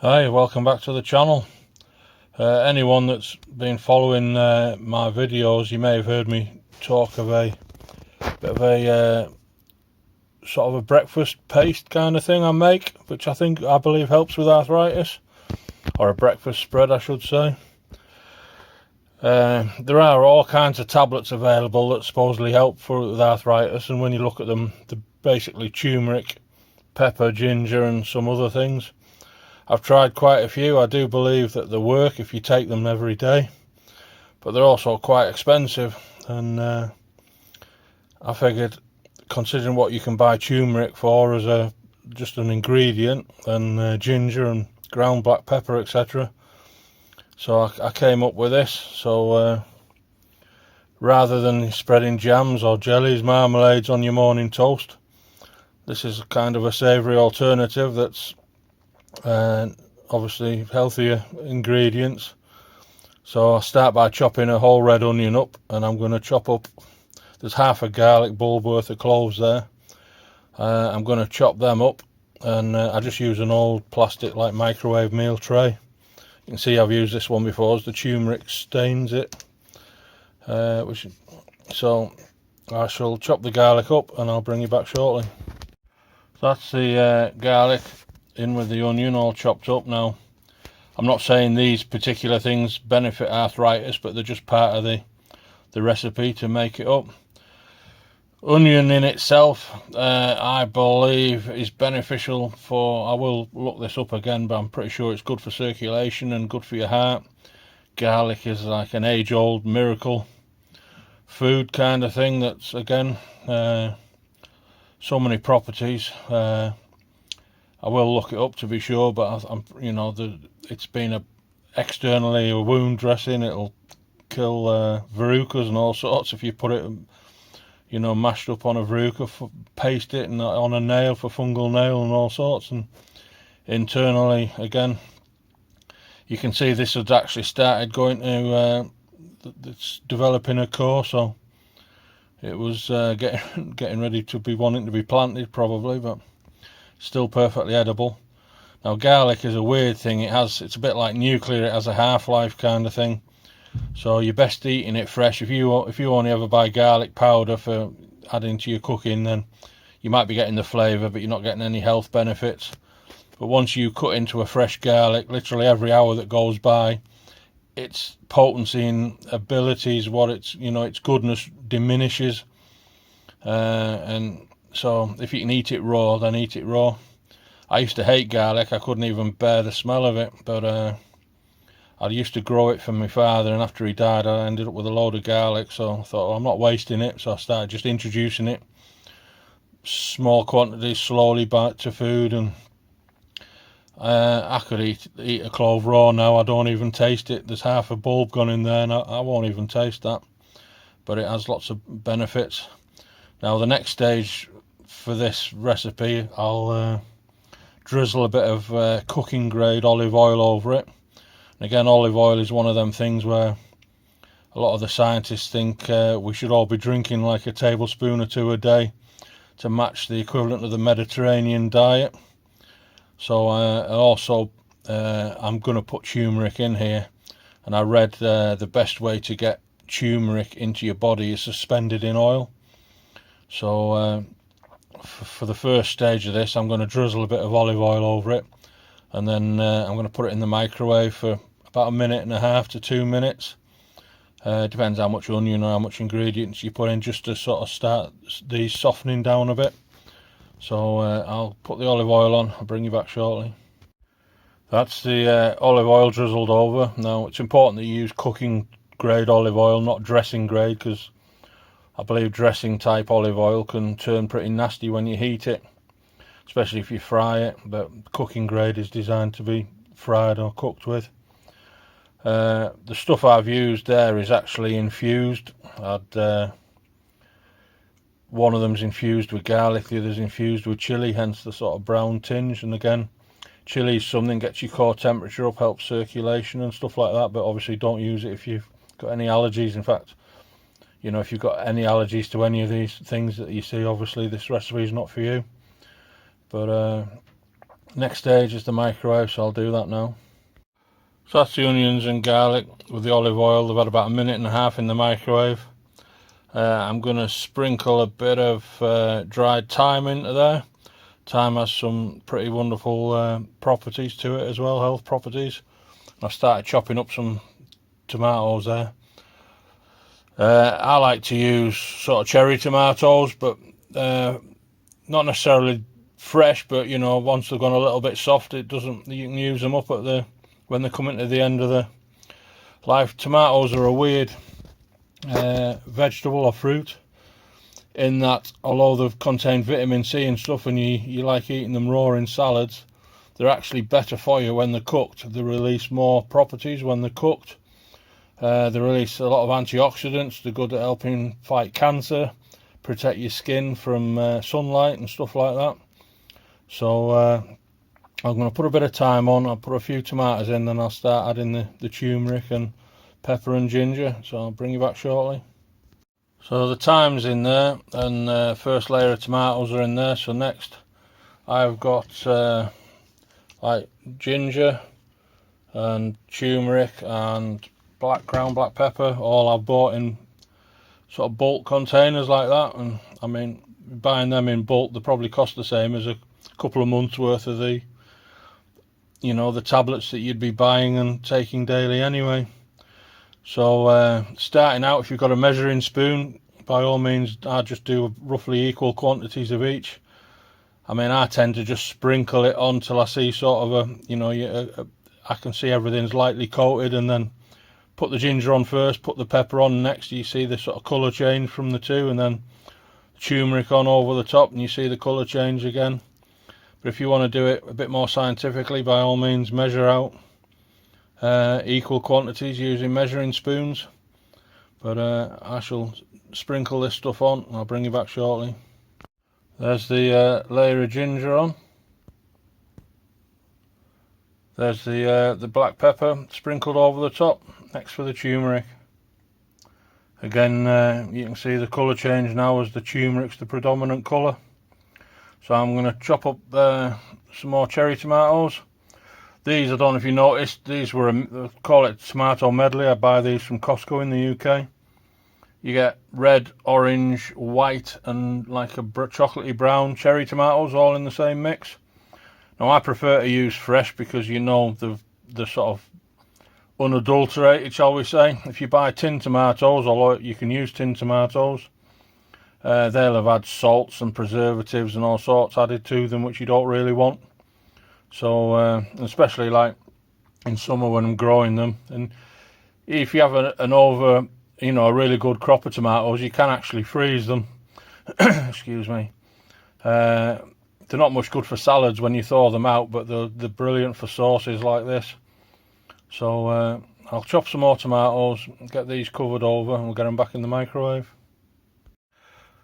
Hi, welcome back to the channel. Anyone that's been following my videos, you may have heard me talk of a bit of a sort of a breakfast paste kind of thing I make, which I believe helps with arthritis, or a breakfast spread I should say. There are all kinds of tablets available that supposedly help with arthritis, and when you look at them, they're basically turmeric, pepper, ginger and some other things. I've tried quite a few. I do believe that they work if you take them every day, but they're also quite expensive, and I figured, considering what you can buy turmeric for as just an ingredient, and ginger and ground black pepper, etc., so I came up with this. So rather than spreading jams or jellies, marmalades on your morning toast, this is kind of a savoury alternative that's obviously healthier ingredients. So I start by chopping a whole red onion up, and I'm going to chop up, there's half a garlic bulb worth of cloves there. I'm going to chop them up, and I just use an old plastic like microwave meal tray. You can see I've used this one before as the turmeric stains it. So I shall chop the garlic up and I'll bring you back shortly. So that's the garlic in with the onion all chopped up. Now, I'm not saying these particular things benefit arthritis, but they're just part of the recipe to make it up. Onion in itself, I believe, is beneficial for, I will look this up again, but I'm pretty sure it's good for circulation and good for your heart. Garlic is like an age-old miracle food kind of thing that's, again, so many properties. I will look it up to be sure, but it's been externally a wound dressing. It'll kill verrucas and all sorts if you put it, mashed up on a verruca, paste it and on a nail for fungal nail and all sorts. And internally, again, you can see this had actually started going to it's developing a core, so it was getting ready to be wanting to be planted probably, but still perfectly edible. Now, garlic is a weird thing. It's a bit like nuclear. It has a half-life kind of thing, so you're best eating it fresh. If you only ever buy garlic powder for adding to your cooking, then you might be getting the flavour, but you're not getting any health benefits. But once you cut into a fresh garlic, literally every hour that goes by, its potency and abilities, its goodness diminishes, and so if you can eat it raw, then eat it raw. I used to hate garlic. I couldn't even bear the smell of it, but I used to grow it for my father, and after he died I ended up with a load of garlic, so I thought, well, I'm not wasting it, so I started just introducing it, small quantities, slowly back to food, and I could eat a clove raw now. I don't even taste it. There's half a bulb gone in there and I won't even taste that, but it has lots of benefits. Now, the next stage for this recipe, I'll drizzle a bit of cooking grade olive oil over it. And again, olive oil is one of them things where a lot of the scientists think we should all be drinking like a tablespoon or two a day to match the equivalent of the Mediterranean diet. So I'm going to put turmeric in here, and I read the best way to get turmeric into your body is suspended in oil. So for the first stage of this, I'm going to drizzle a bit of olive oil over it, and then I'm going to put it in the microwave for about 1.5 to 2 minutes. Depends how much onion or how much ingredients you put in, just to sort of start these softening down a bit. So I'll put the olive oil on. I'll bring you back shortly. That's the olive oil drizzled over. Now, it's important that you use cooking grade olive oil, not dressing grade, because I believe dressing type olive oil can turn pretty nasty when you heat it, especially if you fry it, but cooking grade is designed to be fried or cooked with. The stuff I've used there is actually infused. One of them's infused with garlic, the other's infused with chili, hence the sort of brown tinge. And again, chili is something, gets your core temperature up, helps circulation and stuff like that, but obviously don't use it if you've got any allergies. In fact, if you've got any allergies to any of these things that you see, obviously this recipe is not for you. But Next stage is the microwave, so I'll do that now. So that's the onions and garlic with the olive oil. They've had about 1.5 minutes in the microwave. I'm going to sprinkle a bit of dried thyme into there. Thyme has some pretty wonderful properties to it as well, health properties. I've started chopping up some tomatoes there. I like to use sort of cherry tomatoes, but not necessarily fresh, but you know, once they've gone a little bit soft, you can use them up at when they're coming to the end of the life. Tomatoes are a weird vegetable or fruit, in that although they've contained vitamin C and stuff, and you like eating them raw in salads, they're actually better for you when they're cooked. They release more properties when they're cooked. They release a lot of antioxidants. They're good at helping fight cancer, protect your skin from sunlight and stuff like that. So I'm going to put a bit of thyme on. I'll put a few tomatoes in, then I'll start adding the turmeric and pepper and ginger. So I'll bring you back shortly. So the thyme's in there, and first layer of tomatoes are in there. So next I've got like ginger and turmeric and ground black pepper. All I've bought in sort of bulk containers like that, and I mean, buying them in bulk, they probably cost the same as a couple of months worth of the tablets that you'd be buying and taking daily anyway. So starting out, if you've got a measuring spoon, by all means, I just do roughly equal quantities of each. I mean, I tend to just sprinkle it on till I see sort of I can see everything's lightly coated, and then put the ginger on first, put the pepper on next. You see the sort of colour change from the two, and then turmeric on over the top, and you see the colour change again. But if you want to do it a bit more scientifically, by all means, measure out equal quantities using measuring spoons. But I shall sprinkle this stuff on, and I'll bring you back shortly. There's the layer of ginger on. There's the black pepper sprinkled over the top, next for the turmeric. Again, you can see the colour change now as the turmeric's the predominant colour. So I'm going to chop up some more cherry tomatoes. These, I don't know if you noticed, these were, call it tomato medley. I buy these from Costco in the UK. You get red, orange, white and like a chocolatey brown cherry tomatoes all in the same mix. Now I prefer to use fresh because you know the sort of unadulterated, shall we say. If you buy tin tomatoes, although you can use tin tomatoes, they'll have had salts and preservatives and all sorts added to them, which you don't really want. So especially like in summer when I'm growing them, and if you have a really good crop of tomatoes, you can actually freeze them. Excuse me. They're not much good for salads when you thaw them out, but they're brilliant for sauces like this. So I'll chop some more tomatoes, get these covered over, and we'll get them back in the microwave.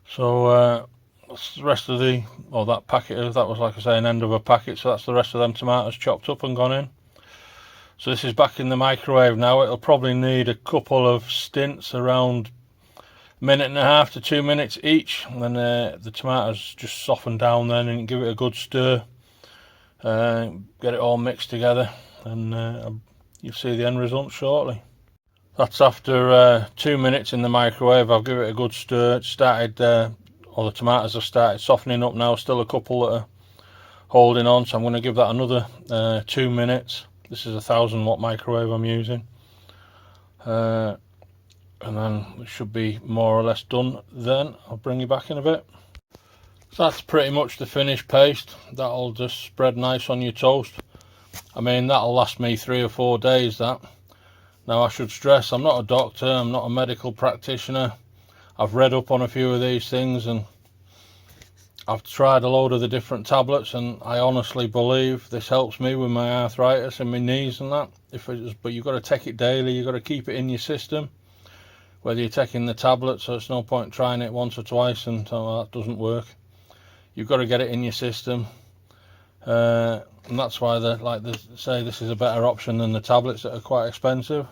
So that's the rest of that packet. That was, like I say, an end of a packet. So that's the rest of them tomatoes chopped up and gone in. So this is back in the microwave now. It'll probably need a couple of stints, around 1.5 to 2 minutes each, and then the tomatoes just soften down then, and give it a good stir, get it all mixed together, and you'll see the end result shortly. That's after 2 minutes in the microwave. I'll give it a good stir. It started, the tomatoes have started softening up now. Still a couple that are holding on, so I'm going to give that another 2 minutes. This is a 1000-watt microwave I'm using. And then it should be more or less done then. I'll bring you back in a bit. So that's pretty much the finished paste. That'll just spread nice on your toast. I mean, that'll last me 3 or 4 days, that. Now I should stress, I'm not a doctor, I'm not a medical practitioner. I've read up on a few of these things, and I've tried a load of the different tablets, and I honestly believe this helps me with my arthritis in my knees and that. But you've got to take it daily, you've got to keep it in your system. Whether you're taking the tablet, so it's no point trying it once or twice and that doesn't work. You've got to get it in your system, and that's why they say this is a better option than the tablets that are quite expensive.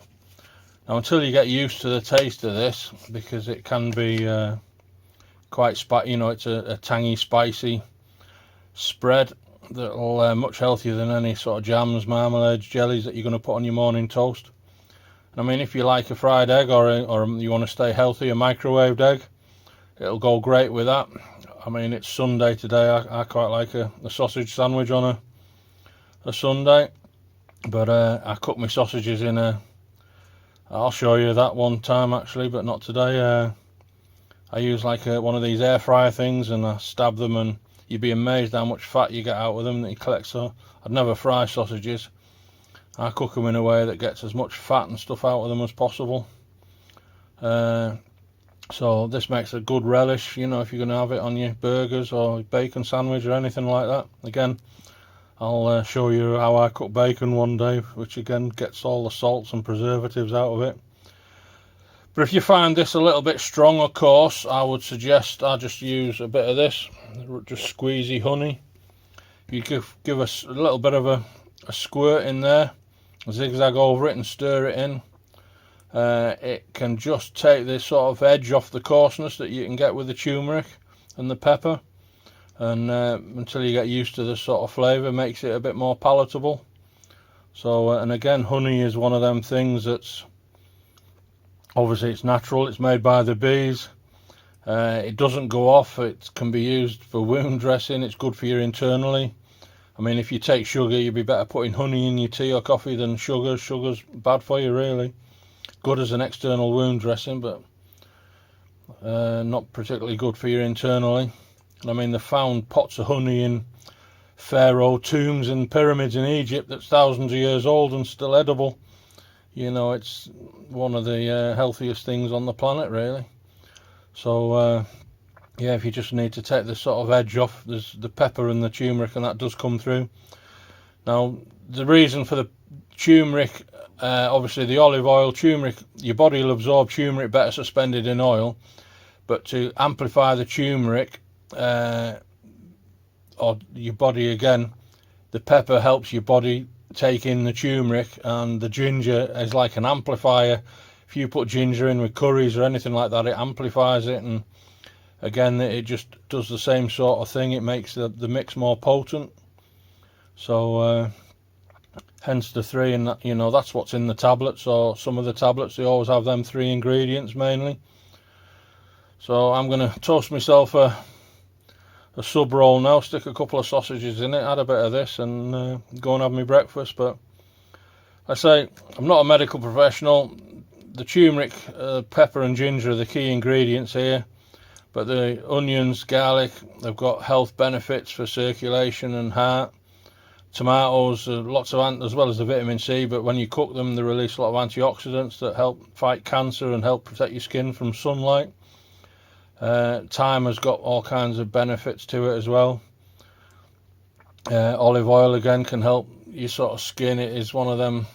Now, until you get used to the taste of this, because it can be quite spicy, it's a tangy, spicy spread. that'll much healthier than any sort of jams, marmalades, jellies that you're going to put on your morning toast. And I mean, if you like a fried egg or you want to stay healthy, a microwaved egg, it'll go great with that. I mean, it's Sunday today. I quite like a sausage sandwich on a Sunday, but I cook my sausages in I'll show you that one time actually, but not today. I use like one of these air fryer things, and I stab them, and you'd be amazed how much fat you get out of them that you collect. So I'd never fry sausages. I cook them in a way that gets as much fat and stuff out of them as possible. So this makes a good relish, you know, if you're going to have it on your burgers or bacon sandwich or anything like that. Again, I'll show you how I cook bacon one day, which again gets all the salts and preservatives out of it. But if you find this a little bit strong or coarse, I would suggest I just use a bit of this, just squeezy honey. You give a little bit of a squirt in there, zigzag over it and stir it in. It can just take this sort of edge off the coarseness that you can get with the turmeric and the pepper, and until you get used to this sort of flavour, makes it a bit more palatable. So and again, honey is one of them things that's obviously it's natural, it's made by the bees, it doesn't go off, it can be used for wound dressing, it's good for you internally. I mean, if you take sugar, you'd be better putting honey in your tea or coffee than sugar. Sugar's bad for you, really. Good as an external wound dressing, but not particularly good for you internally. I mean, they found pots of honey in pharaoh tombs and pyramids in Egypt that's thousands of years old and still edible. You know, it's one of the healthiest things on the planet, really. So yeah, if you just need to take the sort of edge off, there's the pepper and the turmeric, and that does come through. Now, the reason for the turmeric, obviously the olive oil, turmeric, your body will absorb turmeric better suspended in oil, but to amplify the turmeric, or your body again, the pepper helps your body take in the turmeric, and the ginger is like an amplifier. If you put ginger in with curries or anything like that, it amplifies it, and again, it just does the same sort of thing. It makes the mix more potent. So hence the three, and that, you know, that's what's in the tablets, or some of the tablets, they always have them 3 ingredients mainly. So I'm going to toast myself a sub roll now, stick a couple of sausages in it, add a bit of this, and go and have my breakfast. But I say, I'm not a medical professional. The turmeric, pepper and ginger are the key ingredients here, but the onions, garlic, they've got health benefits for circulation and heart. Tomatoes, lots of as well as the vitamin C, but when you cook them, they release a lot of antioxidants that help fight cancer and help protect your skin from sunlight. Thyme has got all kinds of benefits to it as well. Olive oil again can help your sort of skin. It is one of them,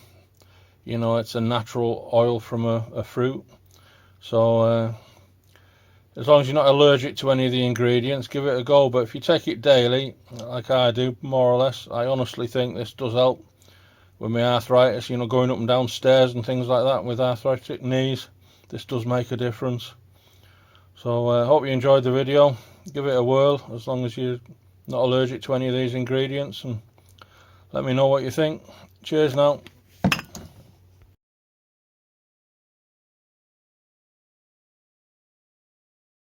you know, it's a natural oil from a fruit. So as long as you're not allergic to any of the ingredients, give it a go. But if you take it daily, like I do, more or less, I honestly think this does help with my arthritis, you know, going up and down stairs and things like that with arthritic knees. This does make a difference. So I hope you enjoyed the video. Give it a whirl, as long as you're not allergic to any of these ingredients, and let me know what you think. Cheers now.